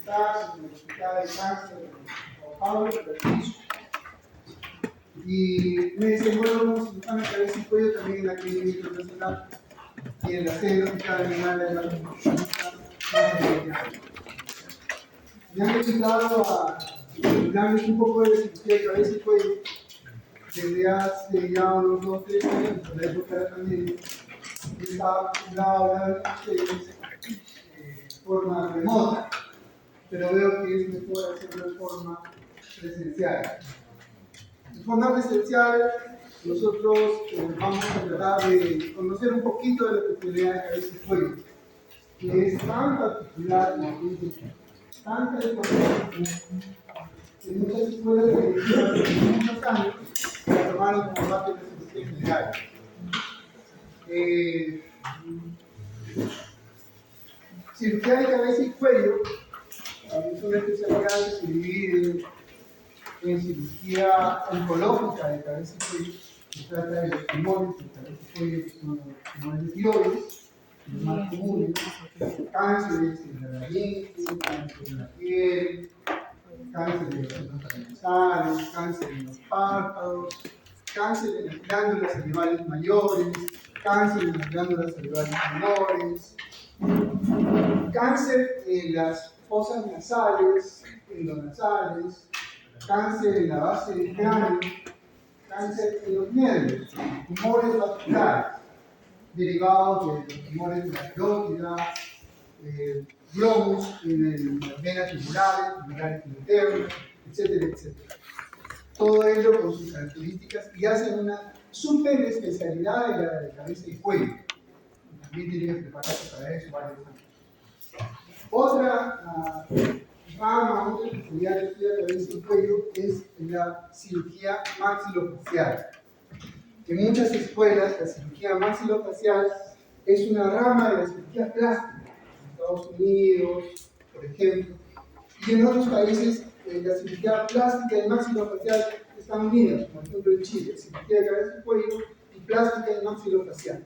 Estás en el Hospital de Cáncer de Sao Paulo, Francisco. Y me desenvuelvo como cirujano de cabeza y cuello también en la Clínica Internacional y en la sede del Hospital Animal de la República. Me han invitado a hablarles un poco de la cirugía de cabeza y cuello desde hace ya unos 2 o 3 años, por la época de la pandemia. Estaba acostumbrado a hablar con ustedes de forma remota, pero veo que es mejor hacerlo de forma presencial. De forma presencial, nosotros vamos a tratar de conocer un poquito de la especialidad de cabeza y cuello, que es tan particular, tanta información, que muchas escuelas de medicina hace muchos años la tomaron como parte de la cirugía general. Cirugía de cabeza y cuello es una especialidad que se divide en cirugía oncológica de cabeza y cuello, que trata de los tumores de cabeza y cuello, que son los tumores de tiroides, los más comunes, cánceres en la laringe, cáncer en la piel, cáncer en los órganos nasales, cáncer en los párpados, cáncer en las glándulas salivales mayores, cáncer en las glándulas salivales menores, cáncer en las fosas nasales, endonasales, cáncer en la base del cráneo, cáncer en los nervios, tumores vasculares derivados de los tumores de la carótida, globos en las venas tumorales internas, etcétera, etcétera. Todo ello con sus características y hacen una super especialidad de la de cabeza y cuello. También tienen que prepararse para eso varios años. Otra rama, otra especialidad de estudio de cabeza y cuello es la cirugía maxilofacial. En muchas escuelas, la cirugía maxilofacial es una rama de la cirugía plástica. En Estados Unidos, por ejemplo, y en otros países, la cirugía plástica y maxilofacial están unidas, por ejemplo en Chile, cirugía de cabeza y cuello y plástica y maxilofacial.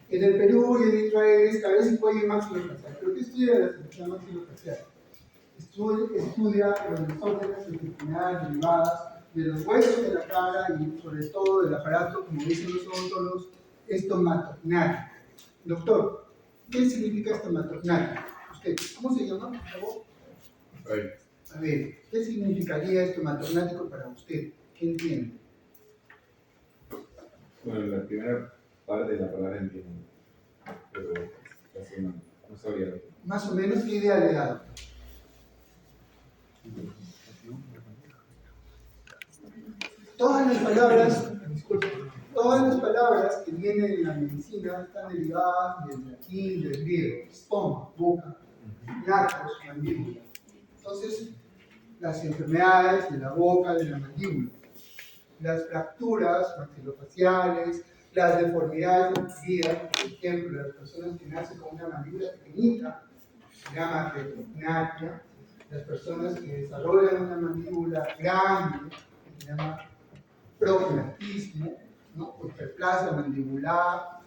En el Perú y en Israel es cabeza y cuello y maxilofacial. ¿Pero qué estudia la cirugía maxilofacial? Estudia los desórdenes y enfermedades derivadas de los huesos de la cara y sobre todo del aparato, como dicen los odontólogos, estomatognático. Doctor, ¿qué significa estomatognático? ¿Usted cómo se llama, por favor? A ver, ¿qué significaría estomatognático para usted? ¿Qué entiende? Bueno, la primera parte de la palabra entiendo, pero casi no sabía. Más o menos, ¿qué idea le da? Todas las palabras, disculpe, todas las palabras que vienen en la medicina están derivadas del latín, del griego, stoma, boca, natos, mandíbula. Entonces, las enfermedades de la boca, de la mandíbula, las fracturas maxilofaciales, las deformidades adquiridas, por ejemplo, las personas que nacen con una mandíbula pequeñita, se llama retrognatia, las personas que desarrollan una mandíbula grande, se llama prognatismo, ¿no? Hiperplasia mandibular,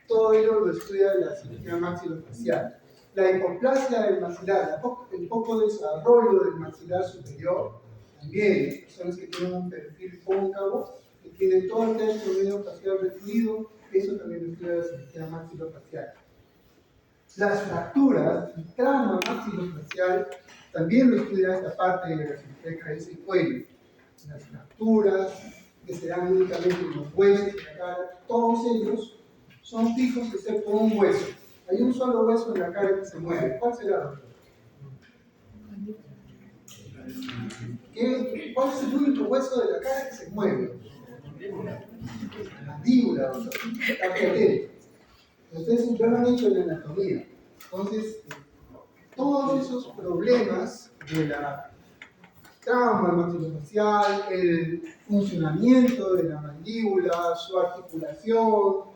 todo ello lo estudia la cirugía maxilofacial. La hipoplasia del maxilar, el poco desarrollo del maxilar superior, también personas que tienen un perfil cóncavo, que tienen todo el término medio facial recluido, eso también lo estudia la cirugía maxilofacial. Las fracturas, el trauma maxilofacial, también lo estudia esta parte de la cirugía de cabeza y cuello. Las fracturas, que se dan únicamente en los huesos de la cara, todos ellos son fijos excepto un hueso. Hay un solo hueso en la cara que se mueve. ¿Cuál será, doctor? ¿Cuál es el único hueso de la cara que se mueve? La mandíbula, doctor. La piel. Ustedes ya lo han hecho en la anatomía. Entonces, todos esos problemas de la trauma maxilofacial, el funcionamiento de la mandíbula, su articulación,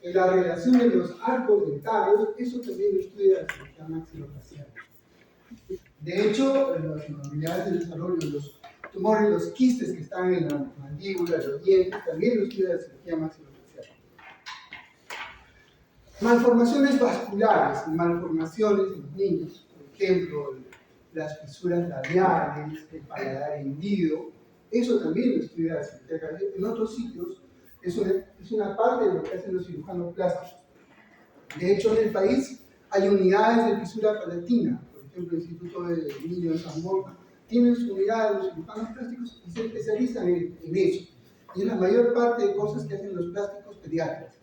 la relación de los arcos dentarios, eso también lo estudia la cirugía maxilofacial. De hecho, las probabilidades de desarrollo de los tumores, los quistes que están en la mandíbula, los dientes, también lo estudia la cirugía maxilofacial. Malformaciones vasculares, malformaciones en los niños, por ejemplo, las fisuras labiales, el paladar hendido. Eso también lo estudia la cirugía de cabeza. En otros sitios es una parte de lo que hacen los cirujanos plásticos. De hecho, en el país hay unidades de fisura palatina. Por ejemplo, el Instituto de Niño de San Borja tiene su unidad de los cirujanos plásticos y se especializan en eso. Y es la mayor parte de cosas que hacen los plásticos pediatras.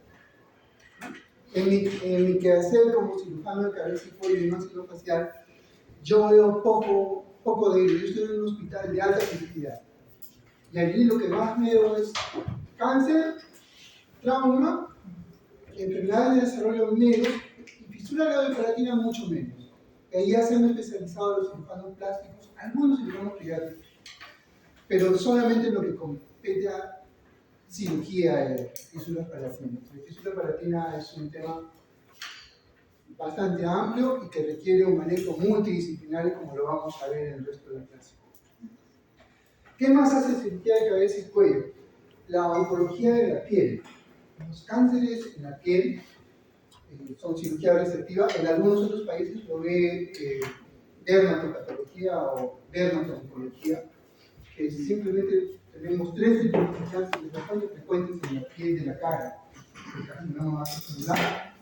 En mi quehacer como cirujano de cabeza y cuello y maxilofacial, yo veo poco de ello. Yo estoy en un hospital de alta complejidad. Y allí lo que más veo es cáncer, trauma, enfermedades de desarrollo menos y fisura labiopalatina mucho menos. Ahí ya se han especializado los cirujanos plásticos, algunos cirujanos pediátricos, pero solamente en lo que compete a cirugía de fisuras palatinas. La fisura palatina es un tema bastante amplio y que requiere un manejo multidisciplinario, como lo vamos a ver en el resto de la clase. ¿Qué más hace cirugía de cabeza y cuello? La oncología de la piel. Los cánceres en la piel son cirugía receptiva. En algunos otros países lo ve dermatopatología o dermato-oncología, que simplemente tenemos 3 tipos de cánceres bastante frecuentes en la piel de la cara: el carcinoma celular,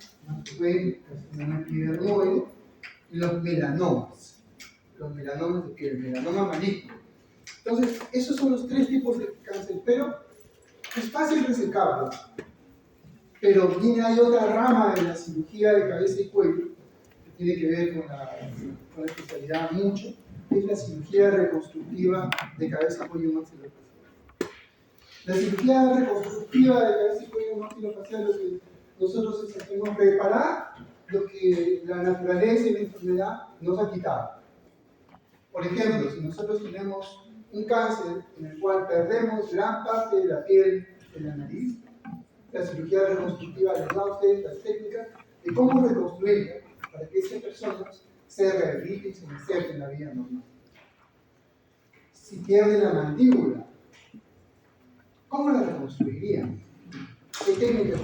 el carcinoma epidermoide y los melanomas de piel, melanoma maligno. Entonces, esos son los 3 tipos de cáncer, pero es fácil resecarlo. Pero hay otra rama de la cirugía de cabeza y cuello que tiene que ver con la especialidad mucho, que es la cirugía reconstructiva de cabeza y cuello maxilofacial. La cirugía reconstructiva de cabeza y cuello maxilofacial es lo que nosotros hacemos reparar lo que la naturaleza y la enfermedad nos ha quitado. Por ejemplo, si nosotros tenemos un cáncer en el cual perdemos gran parte de la piel de la nariz, la cirugía reconstructiva les da a ustedes las técnicas de cómo reconstruirla para que esa persona se rehabilite y se inserte en la vida normal. Si pierde la mandíbula, ¿cómo la reconstruirían? ¿Qué técnicas?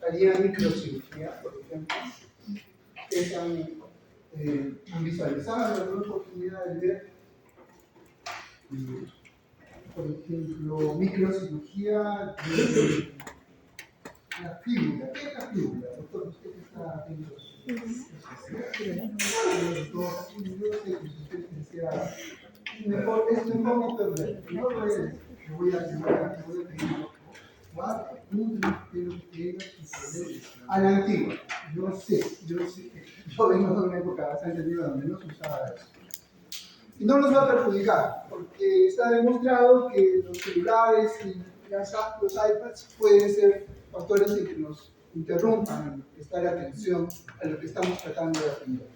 Harían microcirugía, por ejemplo, que han visualizado en alguna oportunidad de ver. Por ejemplo, microcirugía de la fíbula. ¿Qué es la fíbula, doctor? ¿Usted que está en los... Es mejor no perder. No lo es. Me voy a pedir. A la antigua. Yo sé. Yo vengo de una época bastante antigua donde no se usaba eso. Y no nos va a perjudicar, porque está demostrado que los celulares y los iPads pueden ser factores en que nos interrumpan prestar atención a lo que estamos tratando de aprender.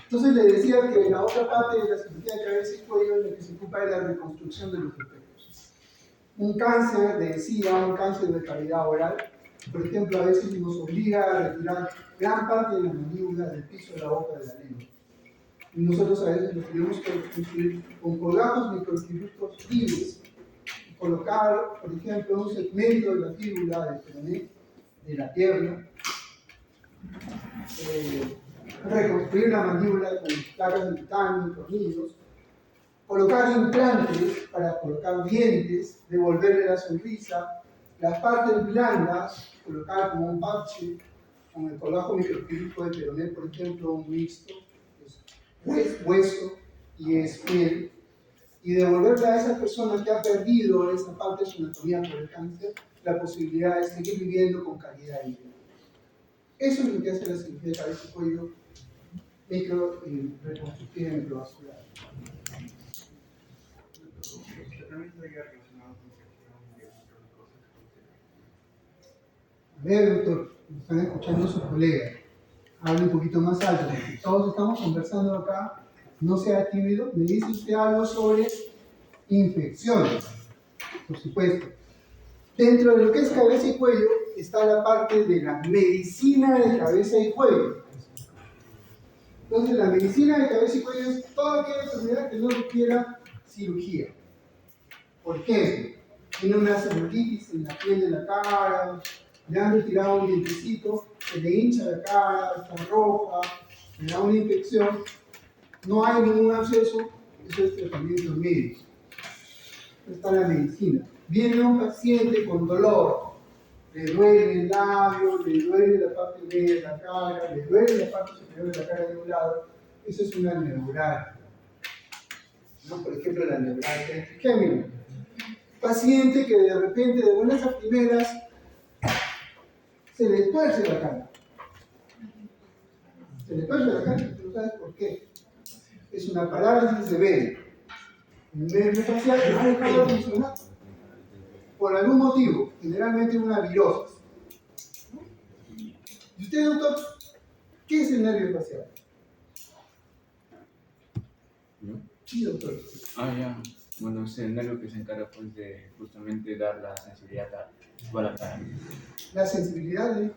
Entonces le decía que la otra parte de la cirugía de cabeza y cuello es la que se ocupa de la reconstrucción de los defectos. Un cáncer de encía, un cáncer de cavidad oral, por ejemplo, a veces nos obliga a retirar gran parte de la mandíbula del piso de la boca de la lengua. Y nosotros a veces lo tenemos que reconstruir con colgajos microquirúrgicos libres y colocar, por ejemplo, un segmento de la fíbula del peroné, de la pierna, reconstruir la mandíbula con placas de titanio, tornillos, colocar implantes para colocar dientes, devolverle la sonrisa, las partes blandas, colocar como un parche, con el colgajo microquirúrgico de peroné, por ejemplo, un mixto, es hueso y es piel, y devolverle a esa persona que ha perdido esa parte de su anatomía por el cáncer la posibilidad de seguir viviendo con calidad de vida. Eso es lo que hace la cirugía de cabeza y cuello micro y reconstructiva microvascular. A ver, doctor, me están escuchando sus colegas. Hable un poquito más alto, porque todos estamos conversando acá. No sea tímido. Me dice usted algo sobre infecciones, por supuesto. Dentro de lo que es cabeza y cuello está la parte de la medicina de cabeza y cuello. Entonces, la medicina de cabeza y cuello es toda aquella enfermedad que no requiera cirugía. Por ejemplo, tiene una celulitis en la piel de la cara, le han retirado un dientecito, se le hincha la cara, está roja, le da una infección. no hay ningún absceso, eso es tratamiento médico. Está la medicina. Viene un paciente con dolor, le duele el labio, le duele la parte media de la cara, le duele la parte superior de la cara de un lado, eso es una neuralgia. ¿No? Por ejemplo, la neuralgia trigémina. Paciente que de repente, de buenas a primeras, se le tuerce la cara. Se le tuerce la cara, no sabes por qué. Es una parálisis severa. El nervio facial ha dejado de funcionar por algún motivo, generalmente una virosis. ¿Y usted, doctor, qué es el nervio facial? ¿No? Sí, doctor. Ya. Bueno, es el nervio que se encarga pues de justamente dar la sensibilidad a la cara. La sensibilidad de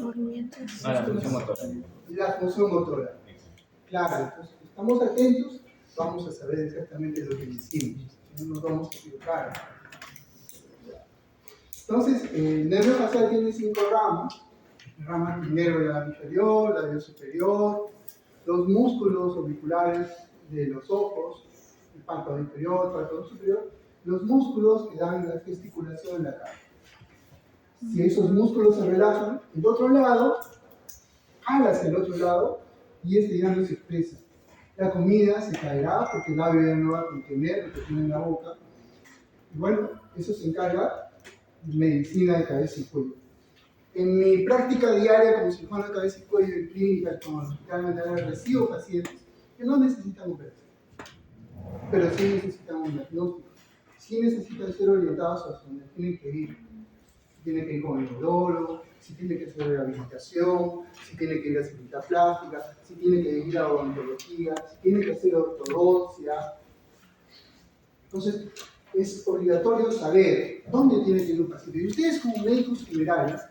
Movimientos. La función motora. la función motora. Claro, entonces, si estamos atentos, vamos a saber exactamente lo que decimos. No nos vamos a equivocar. Entonces, el nervio facial tiene 5 ramas. Rama primero de la inferior, labio superior, los músculos auriculares de los ojos, el párpado inferior, el párpado superior, los músculos que dan la gesticulación en la cara. Si esos músculos se relajan, el otro lado jala hacia el otro lado y este ya no se expresa. La comida se caerá porque el labio ya no va a contener lo que tiene en la boca. Y bueno, eso se encarga de medicina de cabeza y cuello. En mi práctica diaria como cirujano de cabeza y cuello en clínica con el Hospital Mental, recibo pacientes que no necesitan operación, pero sí necesitan un diagnóstico, sí necesitan ser orientados hacia donde tienen que ir. Si tienen que ir con el odólogo, si tienen que hacer rehabilitación, si tienen que ir a cirugía plástica, si tienen que ir a odontología, si tienen que hacer ortodoncia. Entonces, es obligatorio saber dónde tiene que ir un paciente. Y ustedes como médicos generales,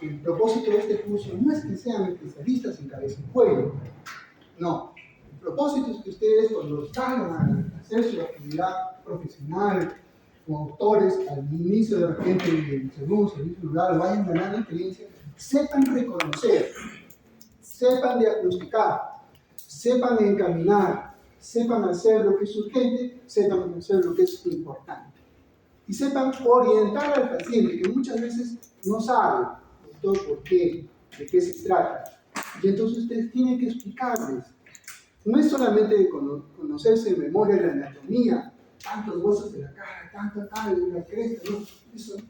el propósito de este curso no es que sean especialistas en cabeza y cuello, no. El propósito es que ustedes cuando salgan a hacer su actividad profesional como doctores al inicio de repente del segundo servicio rural, vayan ganando experiencia, sepan reconocer, sepan diagnosticar, sepan encaminar, sepan hacer lo que es urgente, sepan hacer lo que es importante. Y sepan orientar al paciente, que muchas veces no sabe por qué, de qué se trata. Y entonces ustedes tienen que explicarles. No es solamente de conocerse de memoria la anatomía, tantos huesos de la cara, tanto tal, la cresta, no, eso es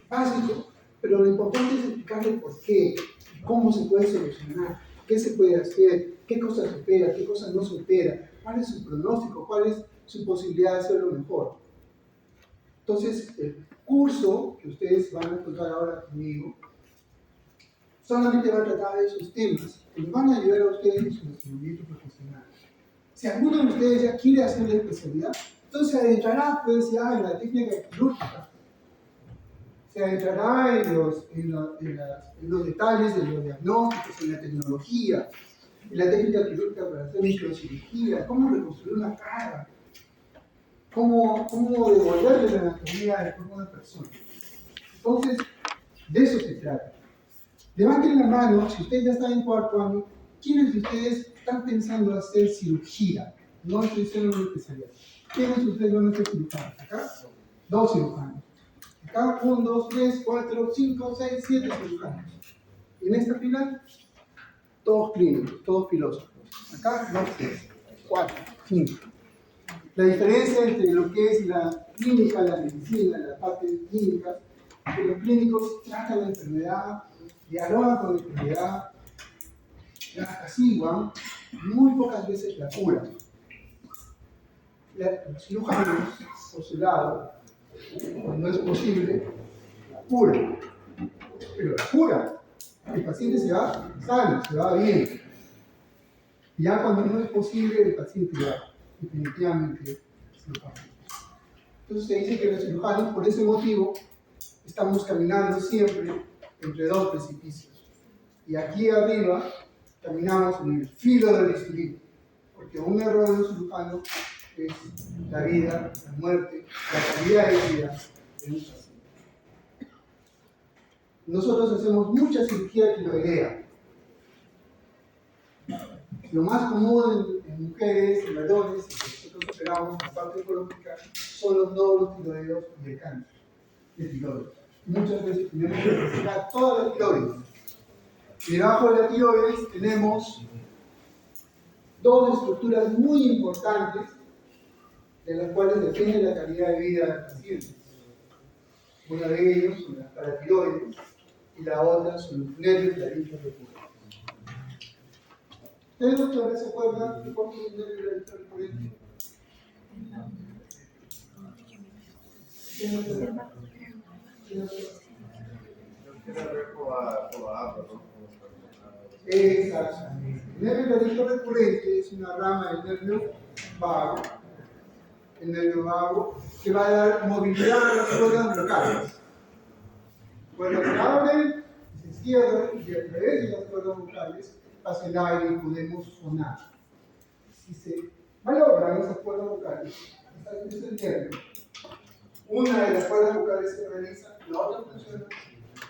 básico, pero lo importante es explicarles por qué, cómo se puede solucionar, qué se puede hacer, qué cosas se opera, qué cosas no se opera, cuál es su pronóstico, cuál es su posibilidad de hacerlo mejor. Entonces, el curso que ustedes van a encontrar ahora conmigo solamente va a tratar de esos temas que les van a ayudar a ustedes en su desarrollo profesional. Si alguno de ustedes ya quiere hacer la especialidad, entonces se adentrará pues ya en la técnica quirúrgica, se adentrará en los detalles de los diagnósticos, en la tecnología, en la técnica quirúrgica para hacer microcirugía, cómo reconstruir una cara, cómo devolverle la anatomía del cuerpo a una persona. Entonces, de eso se trata. Levanten la mano, si ustedes ya están en cuarto año, ¿quiénes de ustedes están pensando hacer cirugía? No estoy diciendo una especialidad. ¿Quiénes de ustedes van a hacer cirujanos? ¿Acá? 2 cirujanos. Acá, 1, 2, 3, 4, 5, 6, 7 cirujanos. Y en esta fila, todos clínicos, todos filósofos. Acá, 2, 3, 4, 5. La diferencia entre lo que es la clínica, la medicina, la parte clínica, es que los clínicos tratan la enfermedad, dialogan con la enfermedad, la apaciguan, muy pocas veces la curan. Los cirujanos, por su lado, cuando es posible, la curan. Pero la cura, el paciente se va sano, se va bien. Y ya cuando no es posible, el paciente ya definitivamente cirujano. Entonces se dice que los cirujanos, por ese motivo, estamos caminando siempre entre 2 precipicios. Y aquí arriba caminamos en el filo del bisturí, porque un error de un cirujano es la vida, la muerte, la calidad de vida de un paciente. Nosotros hacemos mucha cirugía tiroidea. lo más común en mujeres, en varones, y que nosotros operamos en la parte oncológica, son los nódulos tiroideos y el cáncer de tiroides. Muchas veces tenemos que retirar toda la tiroides. Y debajo de la tiroides tenemos dos estructuras muy importantes de las cuales depende la calidad de vida del paciente. Una de ellas son las paratiroides y la otra son los nervios de la linfa recurrente. ¿Ustedes, doctores, se acuerdan de cuál es el nervio de la linfa recurrente? ¿Quién no se acuerda? Exactamente. El nervio de la linfa recurrente es una rama del nervio vago, el nervio vago, que va a dar movilidad a las cuerdas vocales. Cuando se abren, se cierran y a través de las cuerdas vocales pasa el aire y podemos sonar. Si se malogran esas cuerdas vocales, es el nervio. Una de las cuerdas vocales se realiza, la otra funciona,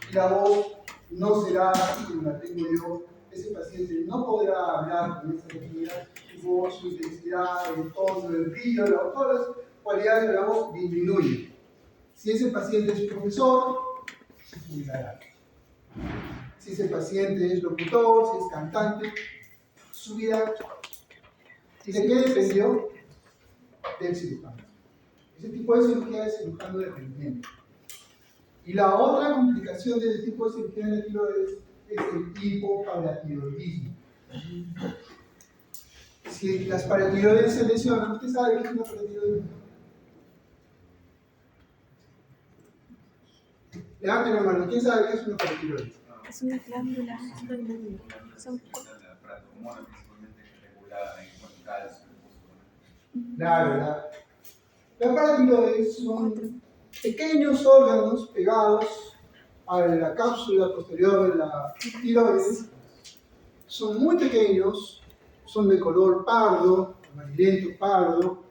y la voz no será así como la tengo yo. Ese paciente no podrá hablar con esa facilidad, su voz, su intensidad, el tono, el brillo, todas las cualidades de la voz disminuyen. Si ese paciente es profesor, se jubilará. Si ese paciente es locutor, si es cantante, su vida. ¿Y de qué dependió? Del cirujano. Ese tipo de cirugía es cirujano de rendimiento. Y la otra complicación del tipo de cirugía de la tiroides es el hipoparatiroidismo. Si las paratiroides se lesionan, ¿usted sabe qué es una paratiroides? Levanten la mano, ¿quién sabe qué es una paratiroides? Es una glándula. Son Claro, las paratiroides son pequeños órganos pegados a la cápsula posterior de la tiroides. Son muy pequeños, son de color pardo, amarillento pardo,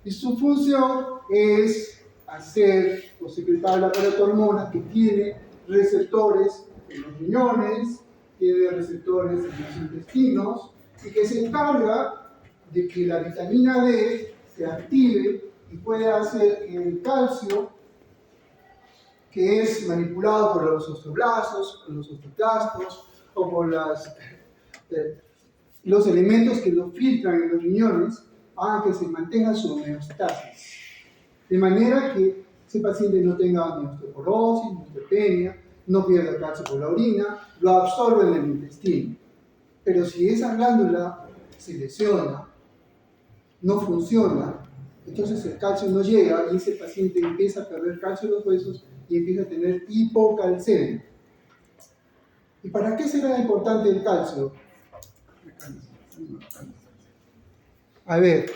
y su función es hacer o secretar la paratormona que tiene receptores en los riñones, tiene receptores en los intestinos, y que se encarga de que la vitamina D se active y pueda hacer que el calcio, que es manipulado por los osteoblastos, por los osteoclastos o por los elementos que lo filtran en los riñones, hagan que se mantenga su homeostasis. De manera que ese paciente no tenga ni osteoporosis, ni osteopenia, no pierda calcio por la orina, lo absorbe en el intestino. Pero si esa glándula se lesiona, no funciona, entonces el calcio no llega y ese paciente empieza a perder calcio en los huesos y empieza a tener hipocalcemia. ¿Y para qué será importante el calcio? A ver,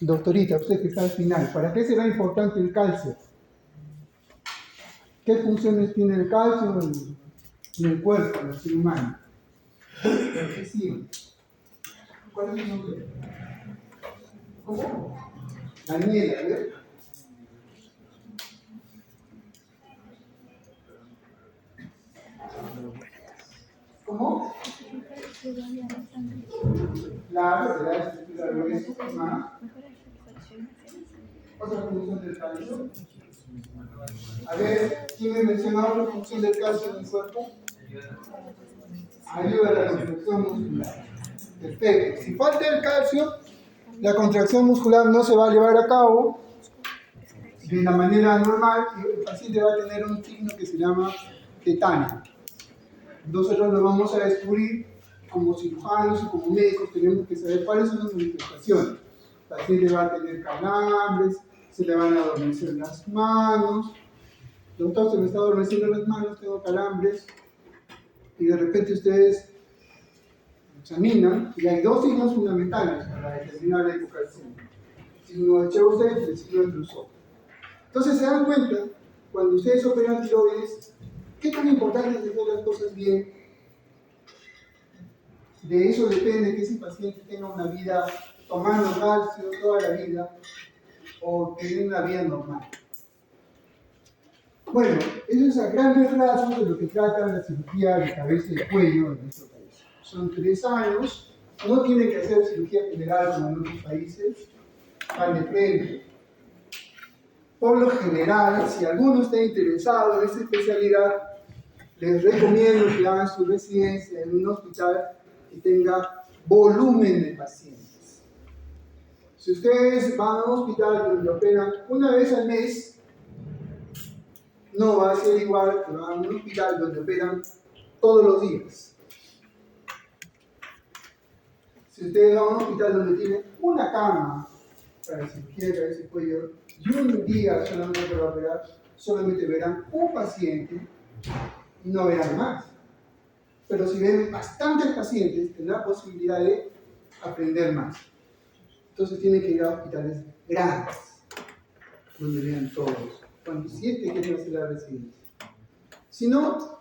doctorita, usted que está al final, ¿para qué será importante el calcio? ¿Qué funciones tiene el calcio en el cuerpo del ser humano? ¿Qué sirve? ¿Cuál es el nombre? ¿Cómo? Daniela, ¿ver? ¿Cómo? Claro, te da estructura gruesa, más. Otra función del calcio. A ver, ¿quién me mencionaba otra función del calcio en el cuerpo? Ayuda a la contracción muscular. Perfecto. Si falta el calcio, la contracción muscular no se va a llevar a cabo de la manera normal y el paciente va a tener un signo que se llama tetania. Nosotros lo vamos a descubrir como cirujanos y como médicos, tenemos que saber cuáles son las manifestaciones. El paciente va a tener calambres, se le van a adormecer las manos. Doctor, se me está adormeciendo las manos, tengo calambres. Y de repente ustedes examinan y hay dos signos fundamentales para determinar la hipocalcemia. El signo de Chebyshev y el signo de Trousseau. Entonces se dan cuenta, cuando ustedes operan tiroides, qué tan importante es hacer las cosas bien. De eso depende que ese paciente tenga una vida tomando calcio toda la vida o tener una vida normal. Bueno, eso es a grandes rasgos de lo que trata la cirugía de cabeza y cuello en nuestro país. Son 3 años No tiene que hacer cirugía general como en otros países, van de frente. Por lo general, si alguno está interesado en esta especialidad, les recomiendo que hagan su residencia en un hospital que tenga volumen de pacientes. Si ustedes van a un hospital donde operan una vez al mes, no va a ser igual que van a un hospital donde operan todos los días. Si ustedes van a un hospital donde tienen una cama para cirugía de cabeza y cuello y un día solamente para operar, solamente verán un paciente y no verán más. Pero si ven bastantes pacientes, tendrán posibilidad de aprender más. Entonces tienen que ir a hospitales grandes, donde vean todos, si es que quieren hacer la residencia. Si no,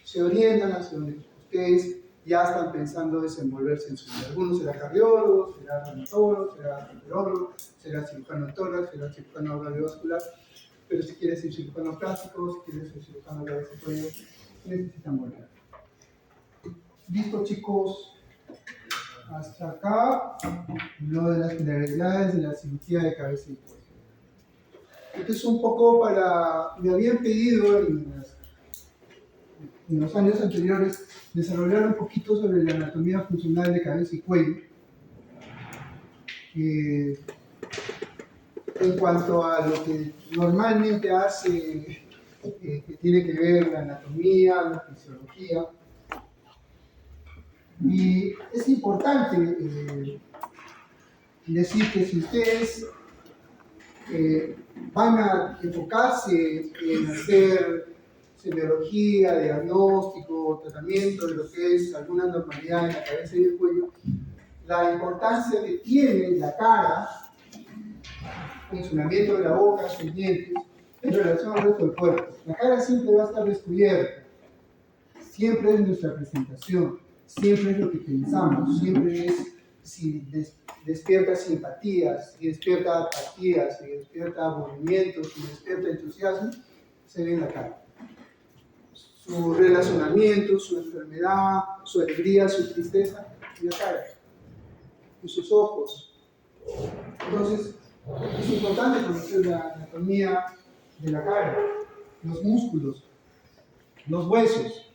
se orientan hacia donde ustedes ya están pensando desenvolverse en su vida. Algunos será cardiólogo, será reumatólogo, será gastroenterólogo, será cirujano de tórax, será cirujano cardiovascular, pero si quieres ser cirujano plástico, si quieres ser cirujano de cabeza y cuello, necesitan volver. Listo, chicos. Hasta acá lo de las generalidades de la cirugía de cabeza y cuello. Esto es un poco para... Me habían pedido en los años anteriores desarrollar un poquito sobre la anatomía funcional de cabeza y cuello. En cuanto a lo que normalmente hace, que tiene que ver la anatomía, la fisiología. Y es importante decir que si ustedes van a enfocarse en hacer semiología, diagnóstico, tratamiento de lo que es alguna anormalidad en la cabeza y el cuello, la importancia que tiene la cara, funcionamiento de la boca, sus dientes, en relación al resto del cuerpo. La cara siempre va a estar descubierta, siempre es nuestra presentación, siempre es lo que pensamos, siempre es si despierta simpatías, si despierta apatías, si despierta aburrimiento, si despierta entusiasmo, se ve en la cara. Su relacionamiento, su enfermedad, su alegría, su tristeza, en la cara, en sus ojos. Entonces, es importante conocer la anatomía de la cara, los músculos, los huesos,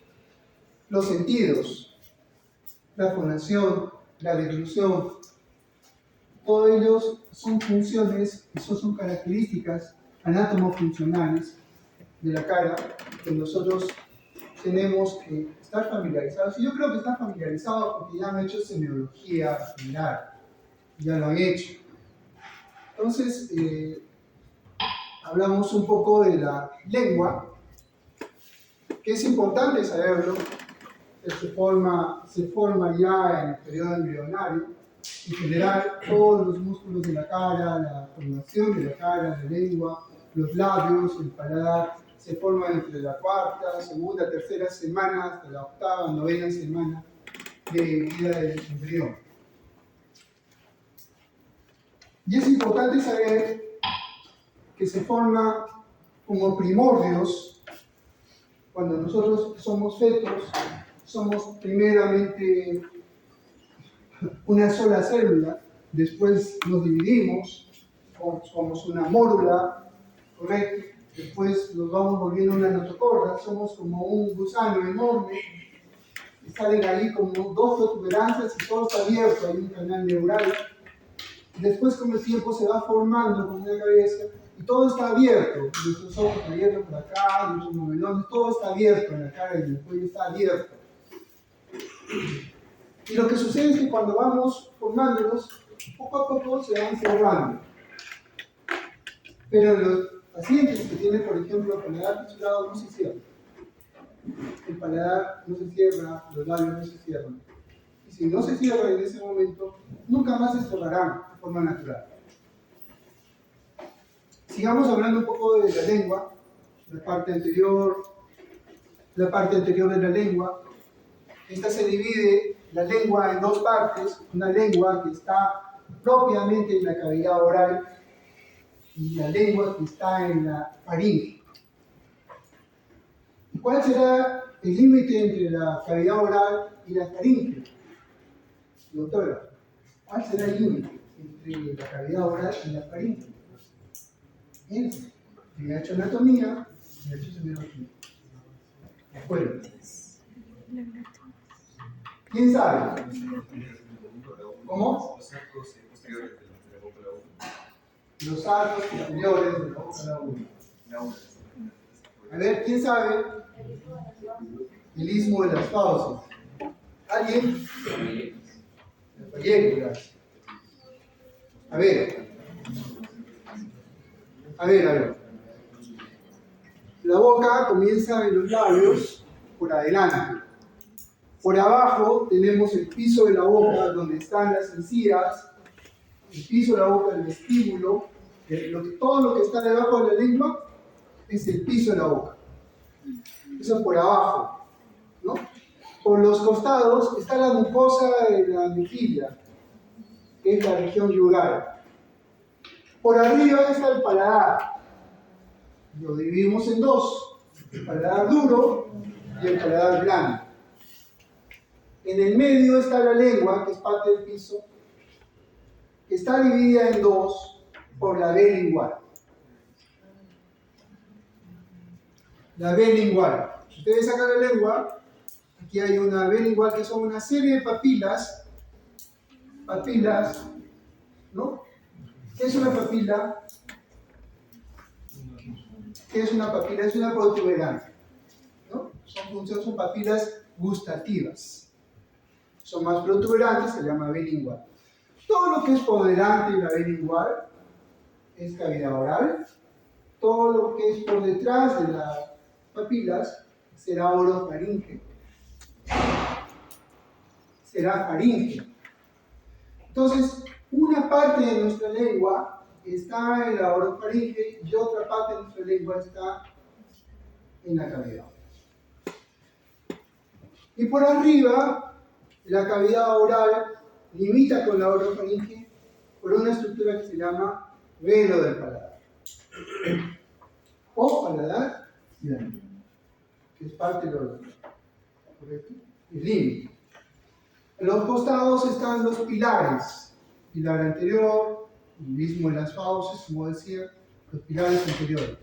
los sentidos, la fonación, la deglución. Todos ellos son funciones, eso son características anatomofuncionales de la cara que nosotros tenemos que estar familiarizados. Y yo creo que están familiarizados porque ya han hecho semiología general, ya lo han hecho. Entonces, hablamos un poco de la lengua, que es importante saberlo, que se forma ya en el periodo embrionario. En general, todos los músculos de la cara, la formación de la cara, la lengua, los labios, el paladar, se forman entre la cuarta, segunda, tercera semana hasta la octava, novena semana de vida del embrión. Y es importante saber que se forma como primordios. Cuando nosotros somos fetos, somos primeramente una sola célula, después nos dividimos, somos una mórula, ¿correcto? Después nos vamos volviendo una notocorda, somos como un gusano enorme, y salen ahí como dos protuberancias y todo está abierto, hay un canal neural. Después con el tiempo se va formando como una cabeza y todo está abierto, nuestros ojos abiertos por acá, nuestros novelones, todo está abierto, en la cara y en el cuello está abierto. Y lo que sucede es que cuando vamos formándonos, poco a poco se van cerrando. Pero los pacientes que tienen, por ejemplo, paladar fisurado no se cierran. El paladar no se cierra, los labios no se cierran. Y si no se cierra en ese momento, nunca más se cerrarán de forma natural. Sigamos hablando un poco de la lengua, la parte anterior de la lengua. Esta se divide la lengua en dos partes, una lengua que está propiamente en la cavidad oral y la lengua que está en la faringe. ¿Y cuál será el límite entre la cavidad oral y la faringe? Doctora, ¿cuál será el límite entre la cavidad oral y la faringe? Piensa, si ha hecho anatomía, si ha hecho semiología. ¿De acuerdo? ¿Quién sabe? ¿Cómo? Los arcos posteriores de la boca a la boca. Los arcos posteriores de la boca a la uña. A ver, ¿quién sabe? El istmo de las fauces. ¿Alguien? El pellejo, gracias. A ver. La boca comienza en los labios por adelante. Por abajo tenemos el piso de la boca donde están las encías, el piso de la boca, el vestíbulo, todo lo que está debajo de la lengua es el piso de la boca. Eso por abajo, ¿no? Por los costados está la mucosa de la mejilla, que es la región yugular. Por arriba está el paladar. Lo dividimos en dos, el paladar duro y el paladar blando. En el medio está la lengua, que es parte del piso, que está dividida en dos por la B lingual. La B lingual. Si ustedes sacan la lengua, aquí hay una B lingual que son una serie de papilas, ¿no? ¿Qué es una papila? ¿Qué es una papila? Es una protuberancia, ¿no? Son papilas gustativas. Son más protuberantes, se llama B lingual. Todo lo que es por delante de la B lingual es cavidad oral. Todo lo que es por detrás de las papilas será orofaringe. Será faringe. Entonces, una parte de nuestra lengua está en la orofaringe y otra parte de nuestra lengua está en la cavidad. Y por arriba, la cavidad oral limita con la orofaringe por una estructura que se llama velo del paladar. O paladar blando, que es parte del órgano. ¿Correcto? El límite. En los costados están los pilares. Pilar anterior, el mismo en las fauces, como decía, los pilares anteriores.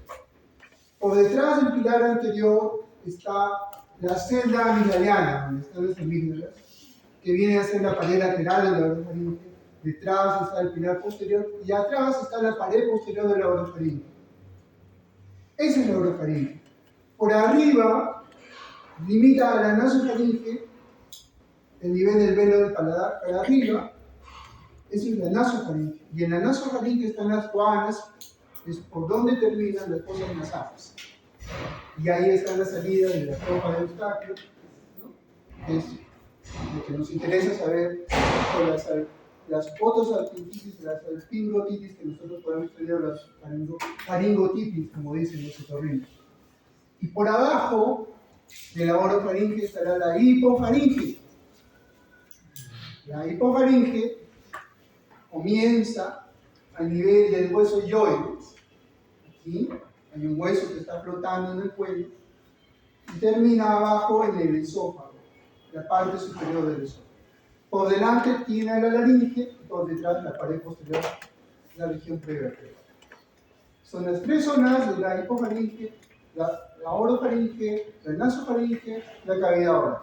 Por detrás del pilar anterior está la celda amigdaliana, donde están las amígdalas, que viene a ser la pared lateral de la orofaringe. Detrás está el pilar posterior y atrás está la pared posterior de la orofaringe. Esa es la orofaringe. Por arriba limita a la nasofaringe el nivel del velo del paladar. Para arriba, eso es la nasofaringe. Y en la nasofaringe están las guanas, es por donde terminan las fosas nasales. Y ahí está la salida de la trompa de Eustaquio, ¿no? Es lo que nos interesa saber por las fotosalpingitis, las alpingotitis que nosotros podemos tener, las faringotitis, como dicen los otorrinos. Y por abajo de la orofaringe estará la hipofaringe. La hipofaringe comienza a nivel del hueso hyoides. Aquí hay un hueso que está flotando en el cuello y termina abajo en el esófago, la parte superior del esófago. Por delante tiene la laringe y por detrás la pared posterior, la región prevertebral. Son las tres zonas de la hipofaringe, la orofaringe, la nasofaringe, la cavidad oral.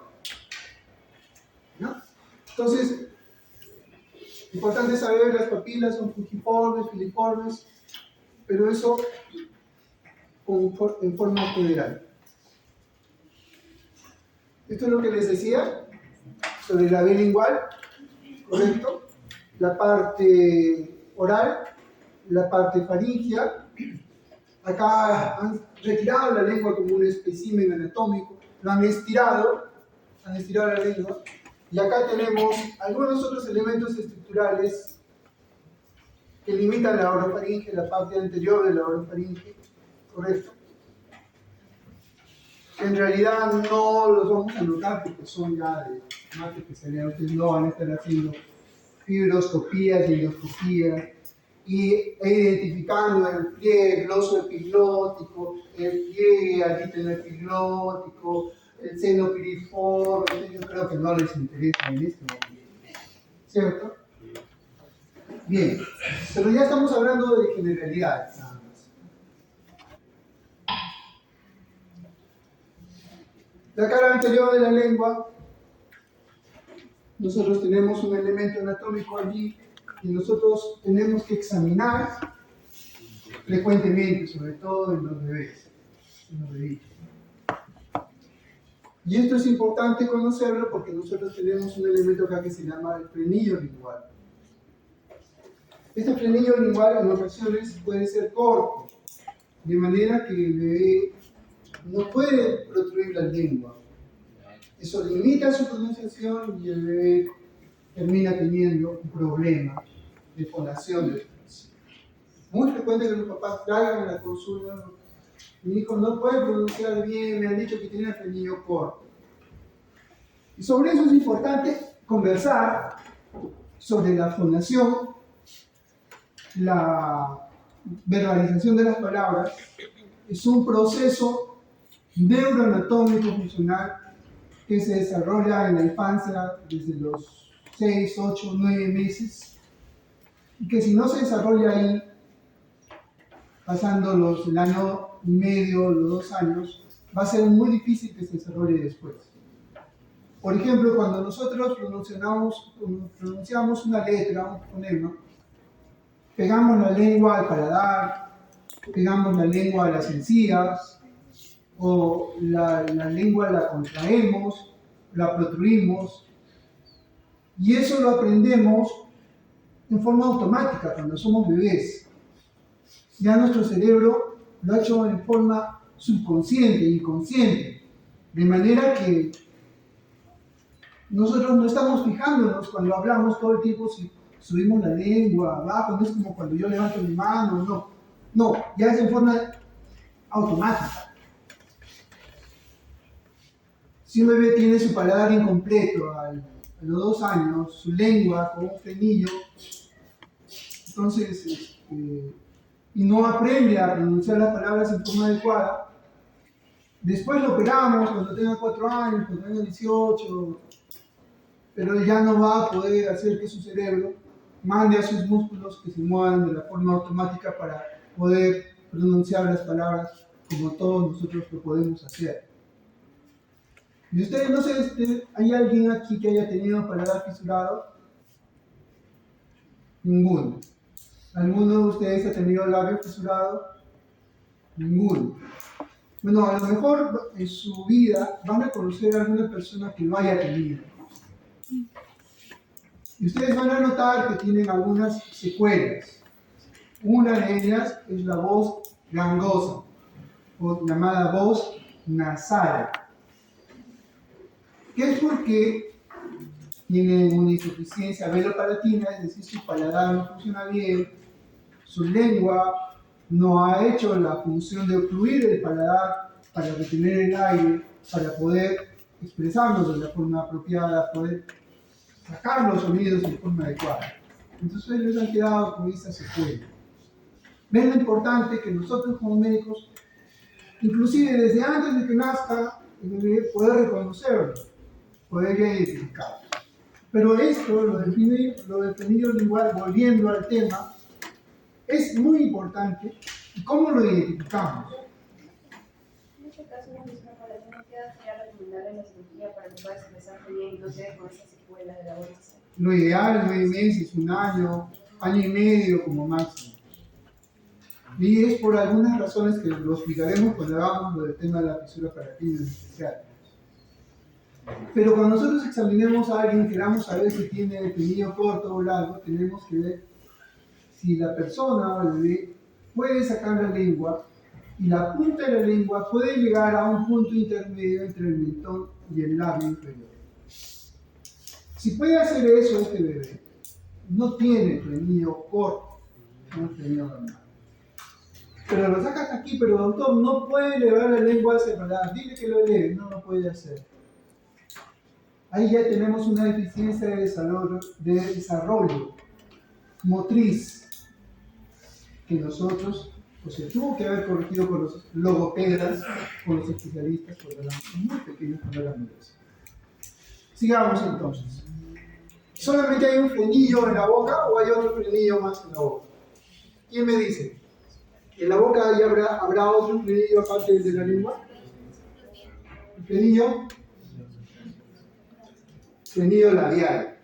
¿No? Entonces, importante saber, las papilas son fujiformes, filiformes, pero eso en forma general. Esto es lo que les decía sobre la B lingual, ¿correcto? La parte oral, la parte faringea. Acá han retirado la lengua como un espécimen anatómico, lo han estirado la lengua, y acá tenemos algunos otros elementos estructurales que limitan la orofaringe, la parte anterior de la orofaringe, ¿correcto? En realidad no los vamos a notar porque son ya de más especialidad. Ustedes no van a estar haciendo fibroscopías y endoscopías e identificando el pliegue glosoepiglótico, el pliegue alitenoepiglótico, el seno piriforme. Yo creo que no les interesa en este momento. ¿cierto? Bien, pero ya estamos hablando de generalidades, nada más. La cara anterior de la lengua, nosotros tenemos un elemento anatómico allí y nosotros tenemos que examinar frecuentemente, sobre todo en los bebés, en los bebitos. Y esto es importante conocerlo porque nosotros tenemos un elemento acá que se llama el frenillo lingual. Este frenillo lingual en ocasiones puede ser corto, de manera que el bebé no puede protruir la lengua. Eso limita su pronunciación y el bebé termina teniendo un problema de fonación de pronunciación. Muy frecuente que los papás traigan a la consulta: mi hijo no puede pronunciar bien, me han dicho que tiene el frenillo corto. Y sobre eso es importante conversar sobre la fonación, la verbalización de las palabras. Es un proceso neuroanatómico funcional que se desarrolla en la infancia desde los 6, 8, 9 meses y que si no se desarrolla ahí, pasando el año y medio, los 2 años, va a ser muy difícil que se desarrolle después. Por ejemplo, cuando nosotros pronunciamos una letra, un fonema, pegamos la lengua al paladar, pegamos la lengua a las encías, o la lengua la contraemos, la protruimos, y eso lo aprendemos en forma automática cuando somos bebés. Ya nuestro cerebro lo ha hecho en forma subconsciente, inconsciente, de manera que nosotros no estamos fijándonos cuando hablamos todo el tiempo si subimos la lengua abajo, no es como cuando yo levanto mi mano, no, ya es en forma automática. Si un bebé tiene su paladar incompleto a los 2 años, su lengua con un frenillo, entonces, y no aprende a pronunciar las palabras en forma adecuada, después lo operamos cuando tenga 4 años, cuando tenga 18, pero ya no va a poder hacer que su cerebro mande a sus músculos que se muevan de la forma automática para poder pronunciar las palabras como todos nosotros lo podemos hacer. Y ustedes, no sé, ¿hay alguien aquí que haya tenido paladar fisurado? Ninguno. ¿Alguno de ustedes ha tenido labio fisurado? Ninguno. Bueno, a lo mejor en su vida van a conocer a alguna persona que lo haya tenido. Y ustedes van a notar que tienen algunas secuelas. Una de ellas es la voz gangosa, o llamada voz nasal. Que es porque tienen una insuficiencia velopalatina, es decir, su paladar no funciona bien, su lengua no ha hecho la función de ocluir el paladar para retener el aire, para poder expresarnos de la forma apropiada, poder sacar los sonidos de forma adecuada. Entonces ellos han quedado con esa secuela. Ven lo importante que nosotros como médicos, inclusive desde antes de que nazca el bebé, poder reconocerlo, poder identificarlo. Pero esto, lo del frenillo lingual, volviendo al tema, es muy importante. ¿Y cómo lo identificamos? En este caso, una persona con la genética sería recomendable la cirugía para que pueda expresar bien y no se con esa secuela de la voz. Lo ideal, 9 meses, 1 año, año y medio como máximo. Y es por algunas razones que lo explicaremos cuando hagamos del tema de la fisura palatina en especial. Pero cuando nosotros examinemos a alguien y queramos saber si tiene el frenillo corto o largo, tenemos que ver si la persona o el bebé puede sacar la lengua y la punta de la lengua puede llegar a un punto intermedio entre el mentón y el labio inferior. Si puede hacer eso este bebé, no tiene frenillo corto, no frenillo normal. Pero lo sacas aquí, pero doctor, no puede elevar la lengua hacia el paladar. Dile que lo eleve, no lo puede hacer. Ahí ya tenemos una deficiencia de desarrollo motriz que nosotros, pues se tuvo que haber corregido con los logopedas, con los especialistas, porque éramos muy pequeños cuando éramos bebés. Sigamos entonces. ¿Solamente hay un frenillo en la boca o hay otro frenillo más en la boca? ¿Quién me dice? ¿En la boca habrá otro frenillo aparte del de la lengua? ¿El frenillo labial.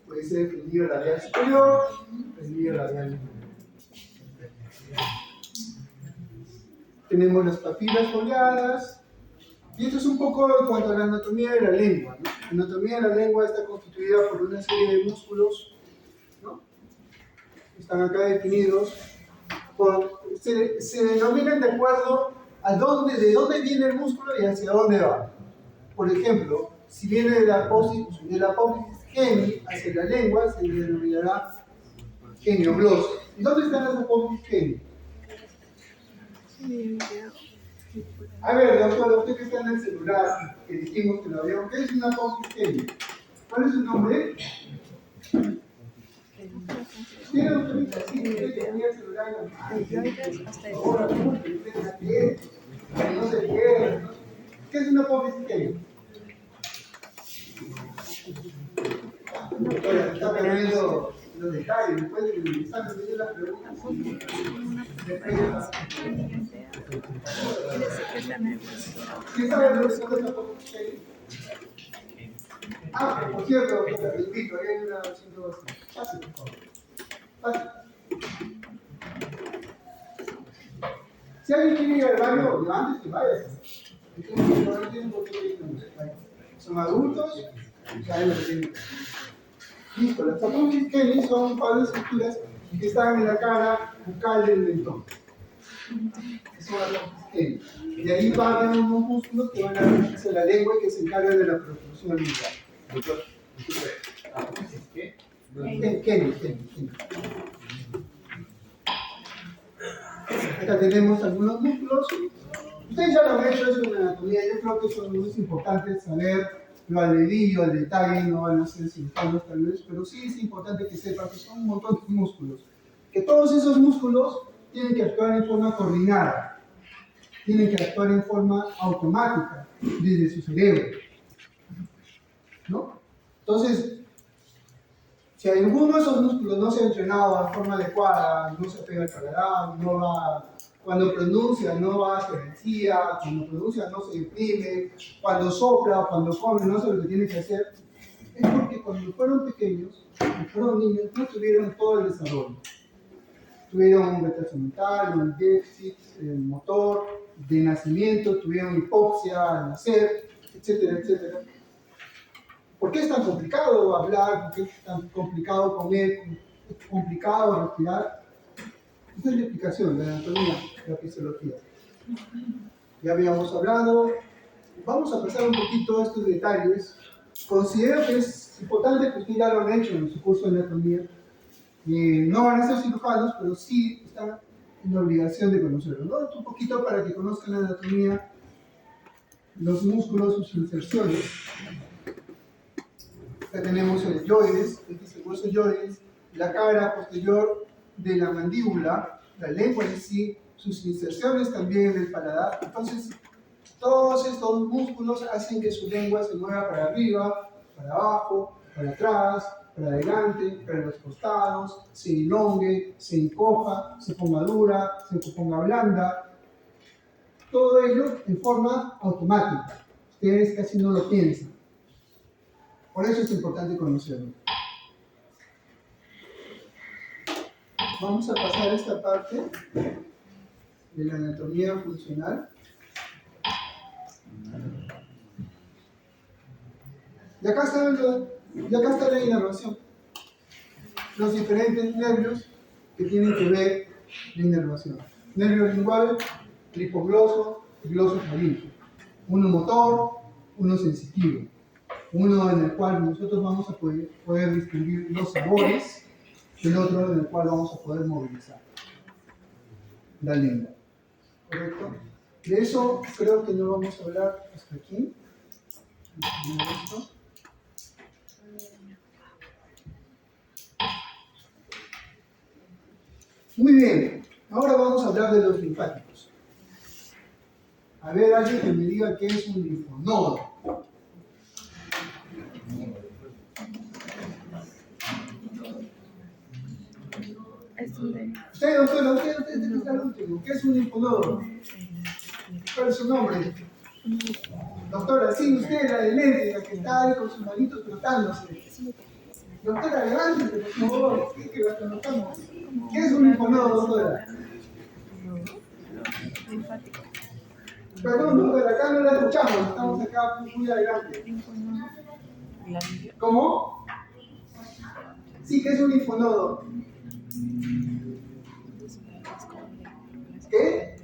Puede ser frenillo labial superior, frenillo labial inferior. Tenemos las papilas foliadas. Y esto es un poco en cuanto a la anatomía de la lengua, ¿no? La anatomía de la lengua está constituida por una serie de músculos, ¿no? Están acá definidos. Se denominan de acuerdo a de dónde viene el músculo y hacia dónde va. Por ejemplo, si viene de la apófisis geni hacia la lengua, se le denominará genioglosia. ¿Y dónde están las apófisis geni? A ver, doctor, usted que está en el celular, que dijimos que lo habíamos, ¿qué es una apófisis geni? ¿Cuál es su nombre? ¿Tiene usted así que usted tenía el celular en la mano? Ahora, ¿cómo que usted la tiene? No se pierde, ¿no? ¿Qué es una apófisis geni? Oye, está perdiendo los detalles, después de revisar, me las preguntas. ¿Quién sabe lo que es una apófisis geni? Ah, por cierto, doctora, le invito, ahí hay una versión de voz. Pase, por favor. Pase. Si alguien quiere ir al baño, antes que vaya. No tienen por qué ir. Son adultos, saben lo que tienen. Listo, las apófisis geni son un par de estructuras que están en la cara bucal del mentón. Son las apófisis geni. Y ahí van unos músculos que van a dirigirse a la lengua y que se encargan de la protrusión lingual. Doctor, ¿qué? Geni. Acá tenemos algunos músculos. Ustedes ya lo han hecho, es una anatomía. Yo creo que son muy importantes saber lo al dedillo, al detalle. No van a ser cirujanos tal vez, pero sí es importante que sepan que son un montón de músculos. Que todos esos músculos tienen que actuar en forma coordinada. Tienen que actuar en forma automática desde su cerebro, ¿no? Entonces, si alguno de esos músculos no se ha entrenado de forma adecuada, no se pega al paladar, no va, cuando pronuncia no va hacia la encía, cuando pronuncia no se deprime, cuando sopla, cuando come, no sabe lo que tiene que hacer, es porque cuando fueron pequeños, cuando fueron niños, no tuvieron todo el desarrollo. Tuvieron un retraso mental, un déficit motor, de nacimiento, tuvieron hipoxia al nacer, etcétera, etcétera. ¿Por qué es tan complicado hablar? ¿Por qué es tan complicado comer? ¿Es complicado respirar? Esa es la explicación de la anatomía, de la fisiología. Ya habíamos hablado. Vamos a pasar un poquito a estos detalles. Considero que es importante que ustedes ya lo han hecho en su curso de anatomía. No van a ser cirujanos, pero sí están en la obligación de conocerlo, ¿no? Un poquito para que conozcan la anatomía, los músculos, sus inserciones. Acá tenemos el yoides, este es el hueso yoides, la cara posterior de la mandíbula, la lengua en sí, sus inserciones también en el paladar. Entonces, todos estos músculos hacen que su lengua se mueva para arriba, para abajo, para atrás, para adelante, para los costados, se elongue, se encoja, se ponga dura, se ponga blanda. Todo ello en forma automática. Ustedes casi no lo piensan. Por eso es importante conocerlo. Vamos a pasar a esta parte de la anatomía funcional. Y acá está la inervación. Los diferentes nervios que tienen que ver la inervación. Nervio lingual, el hipogloso, el glosofaríngeo. Uno motor, uno sensitivo. Uno en el cual nosotros vamos a poder distinguir los sabores, el otro en el cual vamos a poder movilizar la lengua. ¿Correcto? De eso creo que no vamos a hablar hasta aquí. Muy bien, ahora vamos a hablar de los linfáticos. A ver, alguien que me diga qué es un linfonodo. Usted, doctora, usted está el último. ¿Qué es un linfonodo? ¿Cuál es su nombre? Doctora, sí, usted, la de lente, la que está ahí con sus manitos frotándose. Doctora, levántate, por favor. ¿Qué la conocemos? ¿Qué es un linfonodo, doctora? Perdón, doctora, acá no la escuchamos. Estamos acá muy adelante. ¿Cómo? Sí, ¿qué es un linfonodo? ¿Qué?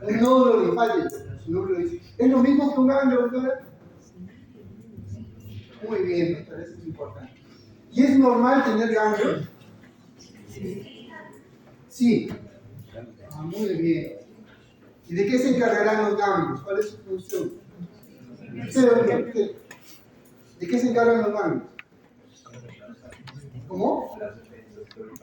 El nódulo linfático, su nombre lo dice. ¿Es lo mismo que un ganglio, doctora? Muy bien, doctora, eso es importante. ¿Y es normal tener ganglios? Sí. Ah, muy bien. ¿Y de qué se encargarán los ganglios? ¿Cuál es su función? ¿De qué se encargan los ganglios? ¿Cómo?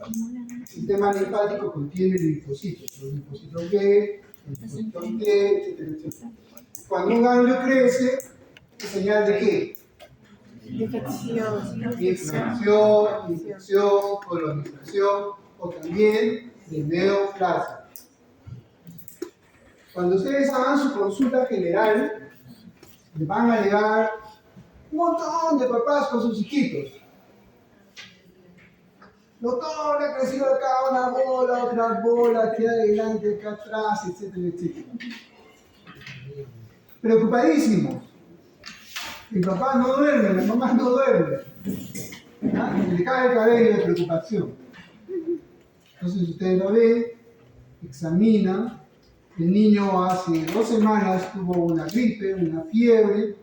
El sistema linfático contiene linfocitos, los linfocitos B, linfocitos T, etcétera, etcétera. Cuando un ganglio crece, ¿es señal de qué? Infección, colonización o también de neoplasia. Cuando ustedes hagan su consulta general, les van a llegar un montón de papás con sus hijitos. Doctor, ha crecido acá una bola, otra bola, aquí adelante, acá atrás, etcétera, etcétera. Preocupadísimos. El papá no duerme, la mamá no duerme. ¿Ah? Le cae el cabello de preocupación. Entonces ustedes lo ven, examinan. El niño hace 2 semanas tuvo una gripe, una fiebre,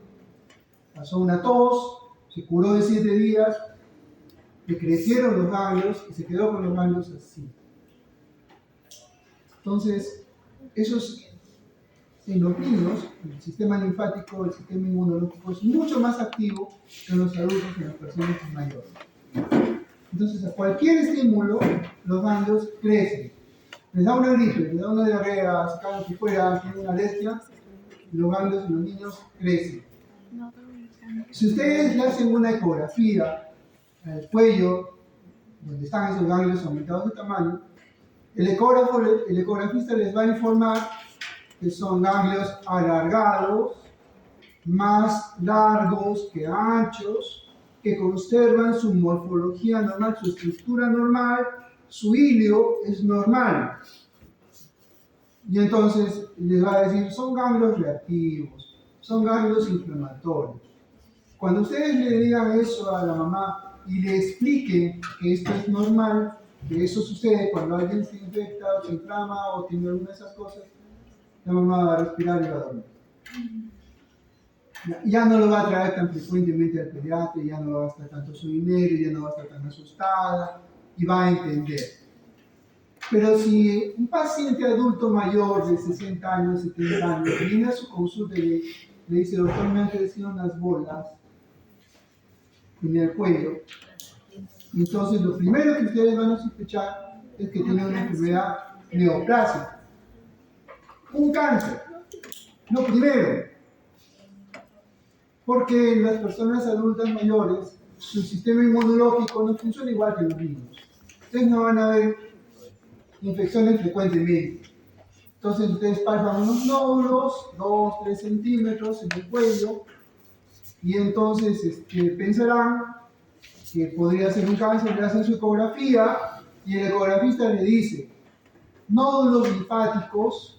pasó una tos, se curó de 7 días, le crecieron los ganglios y se quedó con los ganglios así. Entonces, esos en los niños, el sistema linfático, el sistema inmunológico es mucho más activo que en los adultos y en las personas mayores. Entonces, a cualquier estímulo, los ganglios crecen. Les da una gripe, les da una diarrea, se caen si fuera, tienen una alergia, y los ganglios en los niños crecen. Si ustedes le hacen una ecografía al cuello, donde están esos ganglios aumentados de tamaño, el ecografista les va a informar que son ganglios alargados, más largos que anchos, que conservan su morfología normal, su estructura normal, su hilio es normal. Y entonces les va a decir, son ganglios reactivos, son ganglios inflamatorios. Cuando ustedes le digan eso a la mamá y le expliquen que esto es normal, que eso sucede cuando alguien se infecta o se inflama o tiene alguna de esas cosas, la mamá va a respirar y va a dormir. Ya no lo va a traer tan frecuentemente al pediatra, ya no va a gastar tanto su dinero, ya no va a estar tan asustada y va a entender. Pero si un paciente adulto mayor de 60 años, 70 años, viene a su consulta y le dice, doctor, me han crecido unas bolas en el cuello, entonces lo primero que ustedes van a sospechar es que tiene una enfermedad neoplásica. Un cáncer, lo primero, porque en las personas adultas mayores su sistema inmunológico no funciona igual que en los niños. Ustedes no van a ver infecciones frecuentemente. Entonces ustedes palpan unos nódulos, 2-3 centímetros en el cuello, y entonces pensarán que podría ser un cáncer, le hacen su ecografía, y el ecografista le dice, nódulos linfáticos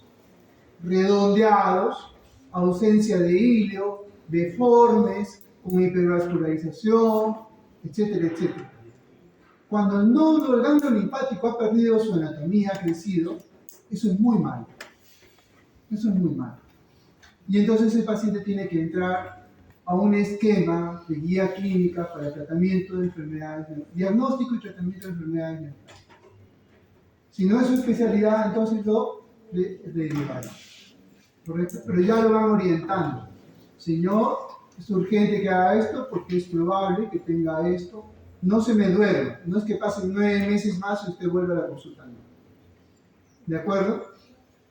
redondeados, ausencia de hilio, deformes, con hipervascularización, etcétera, etcétera. Cuando el nódulo del ganglio linfático ha perdido su anatomía, ha crecido, eso es muy malo. Eso es muy malo. Y entonces el paciente tiene que entrar a un esquema de guía clínica para el tratamiento de enfermedades, diagnóstico y tratamiento de enfermedades mentales. Si no es su especialidad, entonces lo derivarán. ¿Correcto? Pero ya lo van orientando. Señor, es urgente que haga esto porque es probable que tenga esto. No se me duerma. No es que pasen 9 meses más y usted vuelva a la consulta. No. ¿De acuerdo?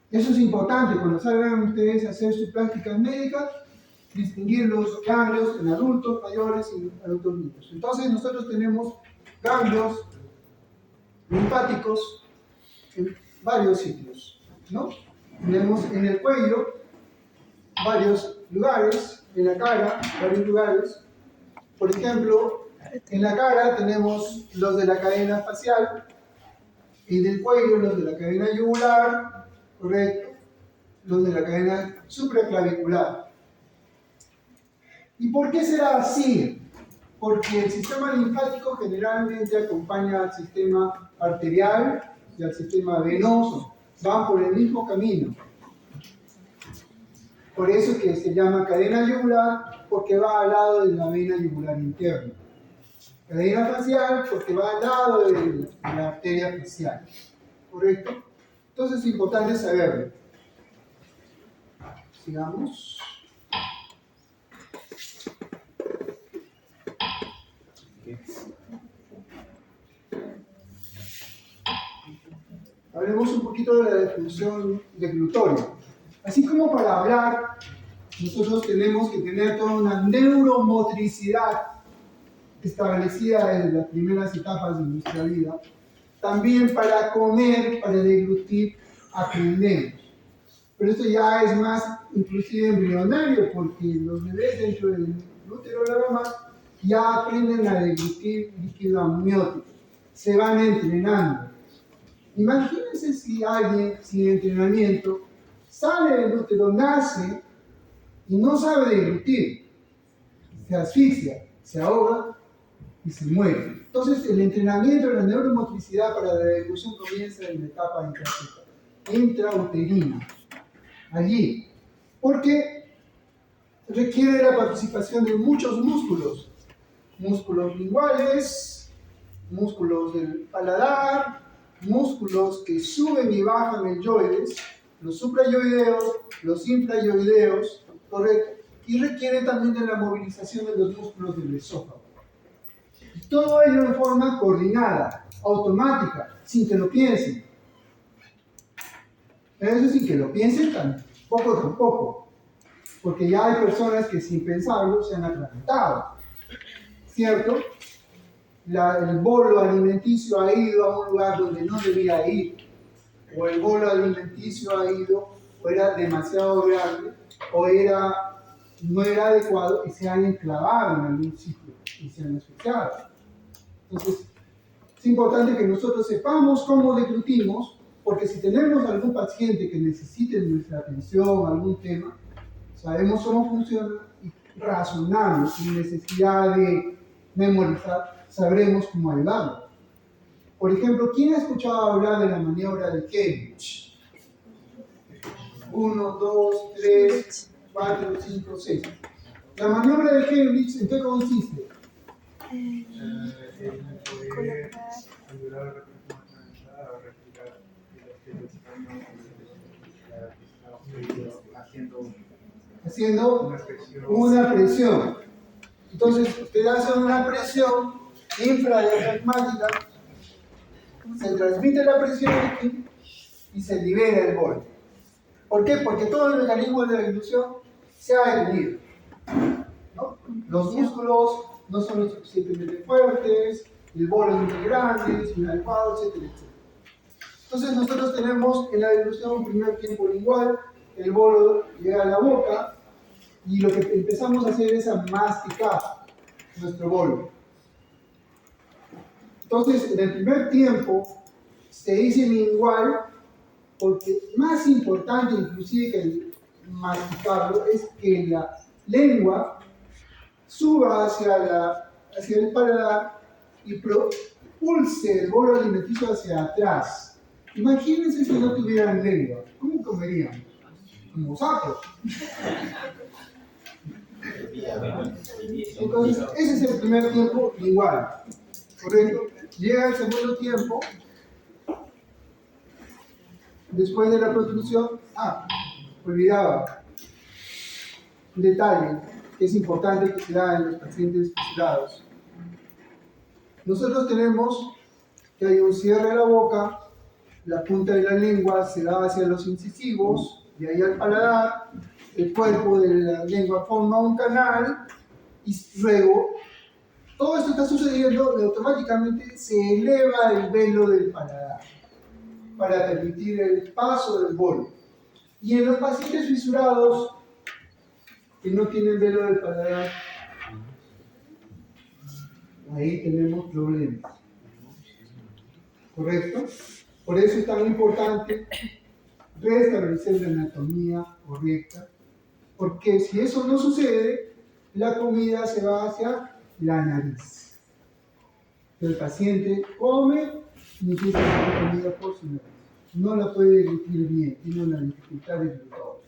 Eso es importante cuando salgan ustedes a hacer sus prácticas médicas, distinguir los ganglios en adultos mayores y adultos niños. Entonces nosotros tenemos ganglios linfáticos en varios sitios, ¿no? Tenemos en el cuello varios lugares, en la cara varios lugares. Por ejemplo, en la cara tenemos los de la cadena facial, y del cuello los de la cadena yugular, correcto, los de la cadena supraclavicular. ¿Y por qué será así? Porque el sistema linfático generalmente acompaña al sistema arterial y al sistema venoso, van por el mismo camino. Por eso que se llama cadena yugular, porque va al lado de la vena yugular interna. Cadena facial, porque va al lado de la arteria facial. ¿Correcto? Entonces es importante saberlo. Sigamos. Hablemos un poquito de la definición de glutorio. Así como para hablar, nosotros tenemos que tener toda una neuromotricidad establecida desde las primeras etapas de nuestra vida. También para comer, para deglutir, aprendemos. Pero esto ya es más inclusive embrionario, porque los bebés dentro del útero de la mamá ya aprenden a deglutir líquido amniótico. Se van entrenando. Imagínense si alguien sin entrenamiento sale del útero, nace y no sabe deglutir. Se asfixia, se ahoga y se muere. Entonces, el entrenamiento de la neuromotricidad para la deglución comienza en la etapa intrauterina. Allí. Porque requiere la participación de muchos músculos. Músculos linguales, músculos del paladar, músculos que suben y bajan el yoides, los suprayoideos, los infrayoideos, ¿correcto? Y requiere también de la movilización de los músculos del esófago. Y todo ello de forma coordinada, automática, sin que lo piensen. Pero eso sin que lo piensen tampoco, porque ya hay personas que sin pensarlo se han atragantado, ¿cierto? El bolo alimenticio ha ido a un lugar donde no debía ir, o el bolo alimenticio ha ido, o era demasiado grande, o no era adecuado y se han enclavado en algún sitio y se han asfixiado. Entonces, es importante que nosotros sepamos cómo deglutimos, porque si tenemos algún paciente que necesite nuestra atención, algún tema, sabemos cómo funciona y razonamos sin necesidad de memorizar, sabremos cómo ayudarlo. Por ejemplo, ¿quién ha escuchado hablar de la maniobra de Cambridge? 1, 2, 3, 4, 5, 6. La maniobra de Cambridge, ¿en qué consiste? Colocar haciendo una presión. Entonces, usted hace una presión infradiafragmática, se transmite la presión aquí y se libera el bolo. ¿Por qué? Porque todo el mecanismo de la deglución se ha detenido, ¿no? Los músculos no son lo suficientemente fuertes, el bolo es muy grande, es inadecuado, etcétera, etcétera. Entonces nosotros tenemos en la deglución un primer tiempo lingual, el bolo llega a la boca y lo que empezamos a hacer es a masticar nuestro bolo. Entonces en el primer tiempo se dice lingual porque más importante inclusive que el masticarlo es que la lengua suba hacia el paladar y propulse el bolo alimenticio hacia atrás. Imagínense si no tuvieran lengua, ¿cómo comerían? Como sapos. Entonces, ese es el primer tiempo igual, ¿correcto? Llega el segundo tiempo, después de la protrusión. Olvidaba un detalle que es importante que se da en los pacientes fistulados. Nosotros tenemos que hay un cierre de la boca, la punta de la lengua se da hacia los incisivos, de ahí al paladar, el cuerpo de la lengua forma un canal y luego todo esto está sucediendo y automáticamente se eleva el velo del paladar para permitir el paso del bolo. Y en los pacientes fisurados que no tienen velo del paladar, ahí tenemos problemas. ¿Correcto? Por eso es tan importante restablecer la anatomía correcta, porque si eso no sucede, la comida se va hacia la nariz. El paciente come y empieza a hacer comida por su nariz. No la puede digerir bien, tiene una dificultad de todo.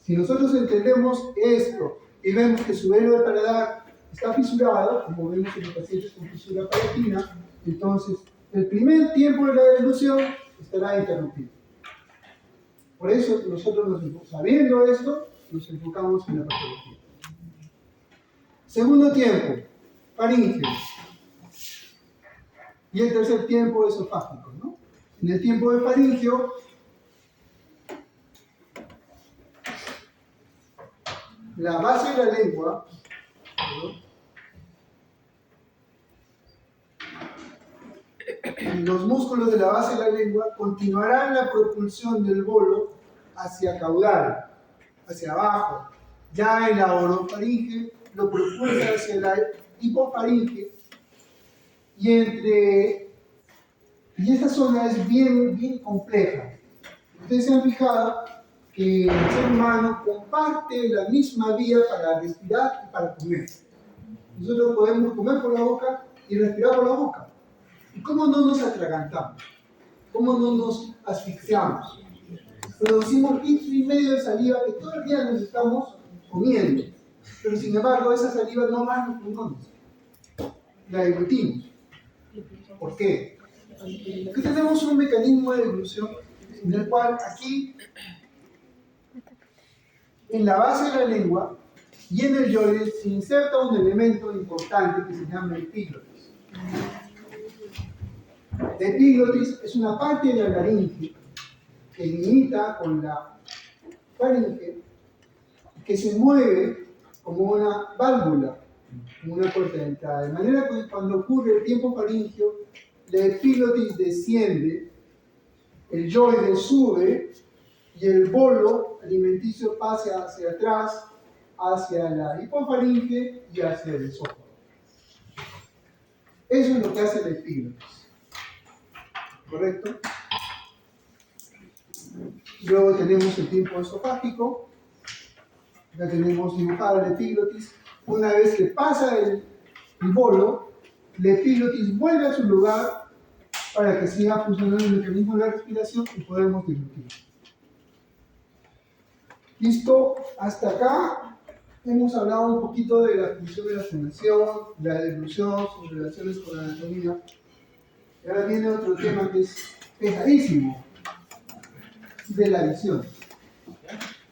Si nosotros entendemos esto y vemos que su velo de paladar está fisurado, como vemos en los pacientes con fisura palatina, entonces el primer tiempo de la deglución estará interrumpido. Por eso nosotros, sabiendo esto, nos enfocamos en la patología. Segundo tiempo, faringeo. Y el tercer tiempo, esofágico, ¿no? En el tiempo de faringeo, la base de la lengua, los músculos de la base de la lengua continuarán la propulsión del bolo hacia caudal, hacia abajo. Ya en la orofaringe lo propulsa hacia la hipofaringe y esta zona es bien compleja. Ustedes se han fijado que el ser humano comparte la misma vía para respirar y para comer. Nosotros podemos comer por la boca y respirar por la boca. ¿Y cómo no nos atragantamos? ¿Cómo no nos asfixiamos? Producimos litro y medio de saliva que todo el día nos estamos comiendo. Pero sin embargo, esa saliva no va a los pulmones. La deglutimos. ¿Por qué? Porque tenemos un mecanismo de deglución en el cual aquí, en la base de la lengua y en el yoide, se inserta un elemento importante que se llama epiglotis. La epiglotis es una parte de la laringe que limita con la faringe, que se mueve como una válvula, como una puerta de entrada. De manera que cuando ocurre el tiempo faríngeo, la epiglotis desciende, el yoide sube y el bolo alimenticio pasa hacia atrás, hacia la hipofaringe y hacia el esófago. Eso es lo que hace la epiglotis. ¿Correcto? Luego tenemos el tiempo esofágico. Ya tenemos dibujada la epiglotis. Una vez que pasa el bolo, la epiglotis vuelve a su lugar para que siga funcionando el mecanismo de la respiración y podemos deglutir. ¿Listo? Hasta acá hemos hablado un poquito de la función de la fonación, de la deglución, sus relaciones con la anatomía. Y ahora viene otro tema que es pesadísimo, de la visión.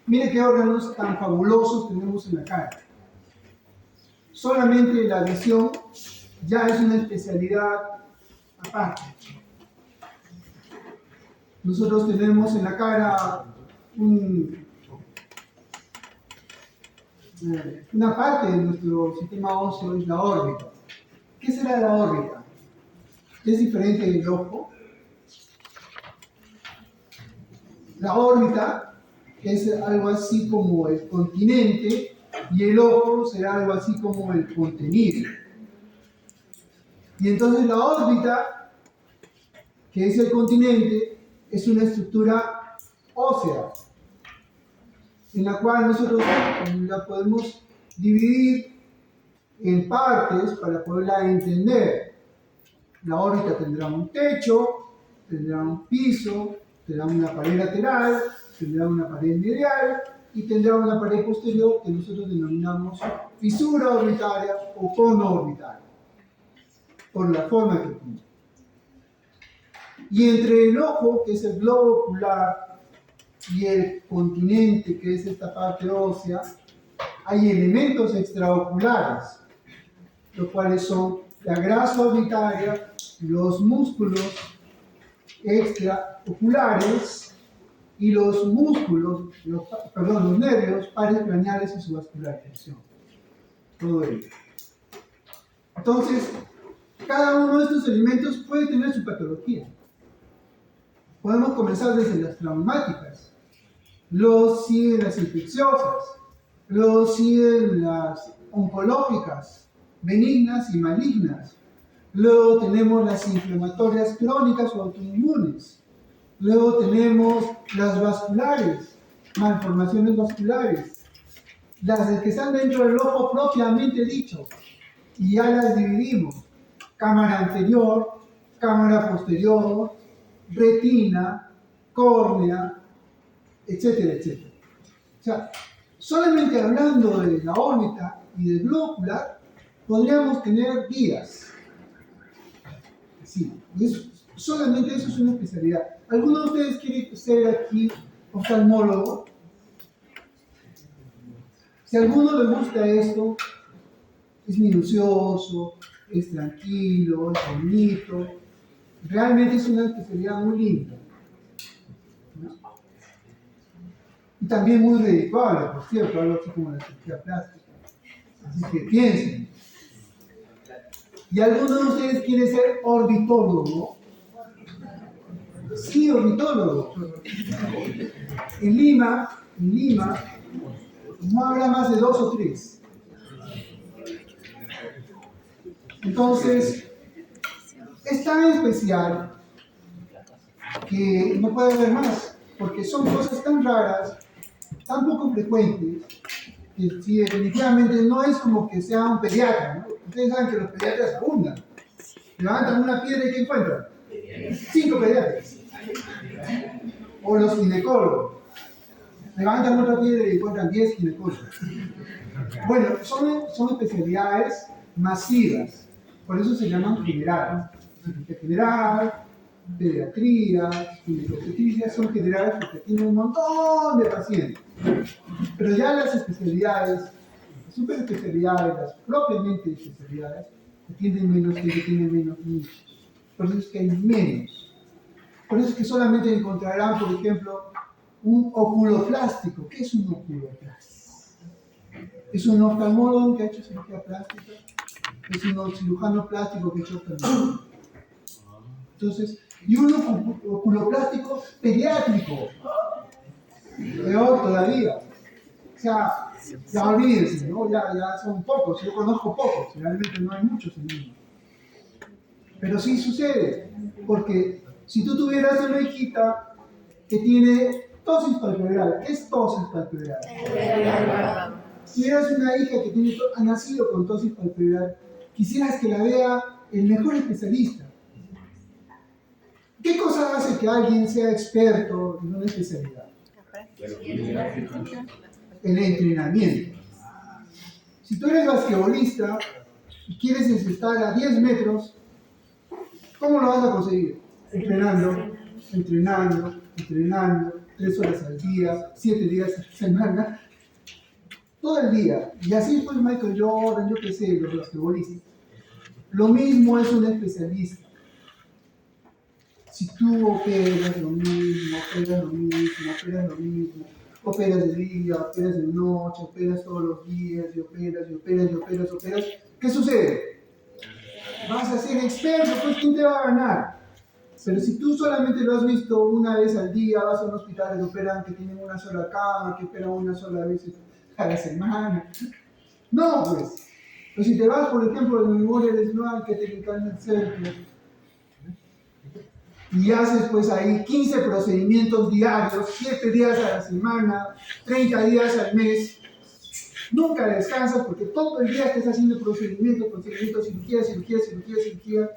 Mire qué órganos tan fabulosos tenemos en la cara. Solamente la visión ya es una especialidad aparte. Nosotros tenemos en la cara una parte de nuestro sistema óseo, es la órbita. ¿Qué será la órbita? ¿Es diferente del ojo? La órbita es algo así como el continente y el ojo será algo así como el contenido. Y entonces la órbita, que es el continente, es una estructura ósea, en la cual nosotros la podemos dividir en partes para poderla entender. La órbita tendrá un techo, tendrá un piso, tendrá una pared lateral, tendrá una pared medial y tendrá una pared posterior que nosotros denominamos fisura orbitaria o cono orbitario, por la forma que tiene. Y entre el ojo, que es el globo ocular, y el continente, que es esta parte ósea, hay elementos extraoculares, los cuales son la grasa orbitaria, los músculos extraoculares y los músculos, los nervios pares craneales y su vascularización. Todo ello. Entonces, cada uno de estos elementos puede tener su patología. Podemos comenzar desde las traumáticas, luego siguen las infecciosas, luego siguen las oncológicas, benignas y malignas. Luego tenemos las inflamatorias crónicas o autoinmunes. Luego tenemos las vasculares, malformaciones vasculares. Las que están dentro del ojo propiamente dicho. Y ya las dividimos. Cámara anterior, cámara posterior, retina, córnea, etcétera, etcétera. O sea, solamente hablando de la órbita y del globo ocular, podríamos tener días. Sí, y eso, solamente eso es una especialidad. ¿Alguno de ustedes quiere ser aquí oftalmólogo? Si a alguno le gusta esto, es minucioso, es tranquilo, es bonito, realmente es una especialidad muy linda, ¿no? Y también muy redituable, por cierto, algo así como la cirugía plástica. Así que piensen. ¿Y alguno de ustedes quiere ser ornitólogo? Sí, ornitólogo. En Lima, no habrá más de 2 o 3. Entonces, es tan especial que no puede haber más, porque son cosas tan raras, tan poco frecuentes, que sí, definitivamente no es como que sea un pediatra, ¿no? Ustedes saben que los pediatras abundan. Levantan una piedra y ¿qué encuentran? 5 pediatras. O los ginecólogos. Levantan otra piedra y encuentran 10 ginecólogos. Bueno, son especialidades masivas, por eso se llaman generales. Cirugía general, pediatría, ginecobstetricia son generales porque tienen un montón de pacientes. Pero ya las especialidades, las superespecialidades, las propiamente especialidades, tienen menos nichos. Por eso es que hay menos. Por eso es que solamente encontrarán, por ejemplo, un oculoplástico. ¿Qué es un oculoplástico? Es un oftalmólogo que ha hecho cirugía plástica. Es un cirujano plástico que ha hecho oftalmología. Entonces, y un oculoplástico pediátrico. Peor todavía. O sea, ya olvídense, ¿no? Ya son pocos. Yo conozco pocos. Realmente no hay muchos en Lima. Pero sí sucede. Porque si tú tuvieras una hijita que tiene tosis palpebral, ¿qué es tosis palpebral? Si tuvieras una hija que ha nacido con tosis palpebral, quisieras que la vea el mejor especialista. ¿Qué cosa hace que alguien sea experto en una especialidad? El entrenamiento. Si tú eres basquetbolista y quieres encestar a 10 metros, ¿cómo lo vas a conseguir? Entrenando, 3 horas al día, 7 días a la semana, todo el día. Y así fue Michael Jordan, yo qué sé, los basquetbolistas. Lo mismo es un especialista. Si tú operas lo mismo, operas de día, operas de noche, operas todos los días, y operas, ¿qué sucede? Vas a ser experto, pues ¿quién te va a ganar? Pero si tú solamente lo has visto una vez al día, vas a un hospital que operan que tienen una sola cama, que operan una sola vez a la semana. No, pues. Pero si te vas, por ejemplo, de memoria desnuda, que te encanta el centro, y haces pues ahí 15 procedimientos diarios, 7 días a la semana, 30 días al mes, nunca descansas porque todo el día estás haciendo procedimientos, cirugía.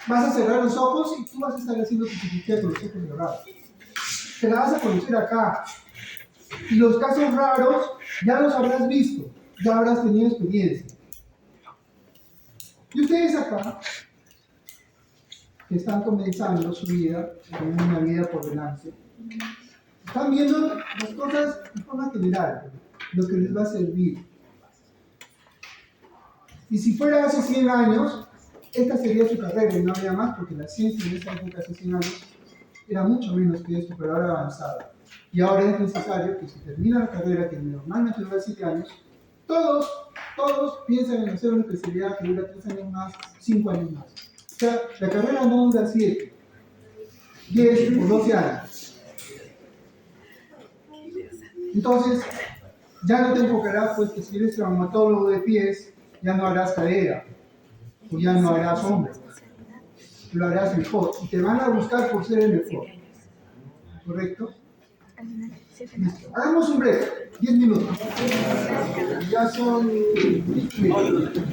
Vas a cerrar los ojos y tú vas a estar haciendo tu cirugía con los ojos cerrados. Te la vas a conocer acá. Y los casos raros ya los habrás visto, ya habrás tenido experiencia. Y ustedes acá, que están comenzando su vida, tienen una vida por delante, están viendo las cosas de forma general, lo que les va a servir. Y si fuera hace 100 años, esta sería su carrera y no había más, porque la ciencia en esa época, hace 100 años, era mucho menos que esto, pero ahora avanzada. Y ahora es necesario que se termine la carrera, que normalmente dura 7 años, todos Todos piensan en hacer una especialidad que dura 3 años más, 5 años más. O sea, la carrera no dura 7, 10 o 12 años. Entonces, ya no te enfocarás, pues, que si eres traumatólogo de pies, ya no harás cadera, o ya no harás hombro, lo harás mejor, y te van a buscar por ser el mejor, ¿correcto? Listo. Hagamos un break, 10 minutos. Ya son 10 minutos.